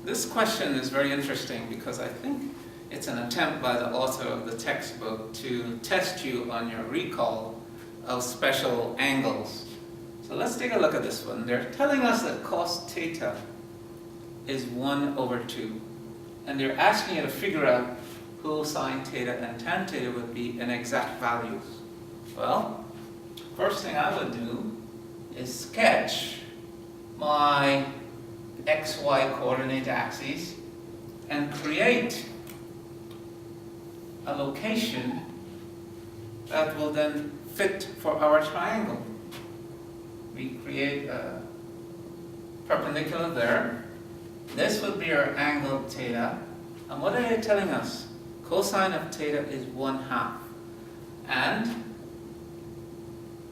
This question is very interesting because I think it's an attempt by the author of the textbook to test you on your recall of special angles. So let's take a look at this one. They're telling us that cos theta is 1 over 2. And they're asking you to figure out cosine theta and tan theta would be in exact values. Well, first thing I would do is sketch my xy coordinate axes and create a location that will then fit for our triangle. We create a perpendicular there. This would be our angle theta. And what are they telling us? Cosine of theta is 1/2. And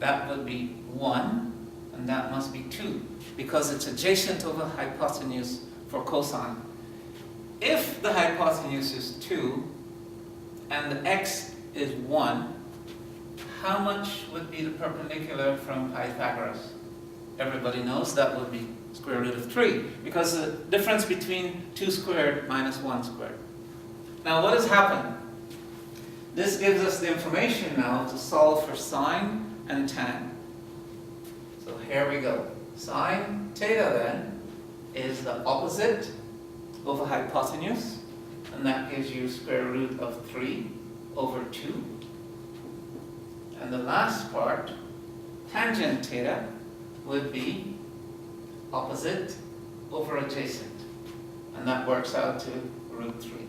that would be 1, and that must be 2, because it's adjacent over hypotenuse for cosine. If the hypotenuse is 2 and the x is 1, how much would be the perpendicular from Pythagoras? Everybody knows that would be square root of 3, because the difference between 2 squared minus 1 squared. Now what has happened? This gives us the information now to solve for sine and tan. So here we go. Sine theta then is the opposite over hypotenuse, and that gives you square root of 3 over 2. And the last part, tangent theta, would be opposite over adjacent, and that works out to root 3.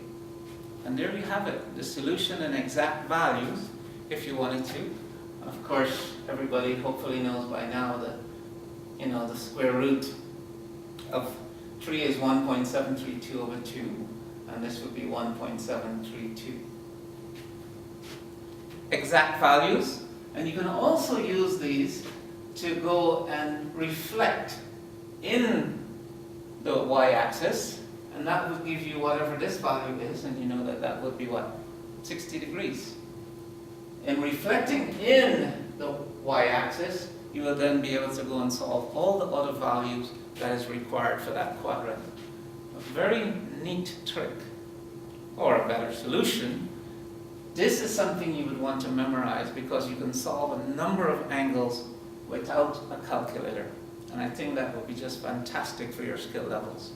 And there you have it, the solution in exact values if you wanted to. Of course, everybody hopefully knows by now that the square root of 3 is 1.732 over 2, and this would be 1.732. Exact values, and you can also use these to go and reflect in the y-axis, and that would give you whatever this value is, and you know that that would be what? 60 degrees. In reflecting in the y-axis, you will then be able to go and solve all the other values that is required for that quadrant. A very neat trick, or a better solution. This is something you would want to memorize because you can solve a number of angles without a calculator. And I think that would be just fantastic for your skill levels.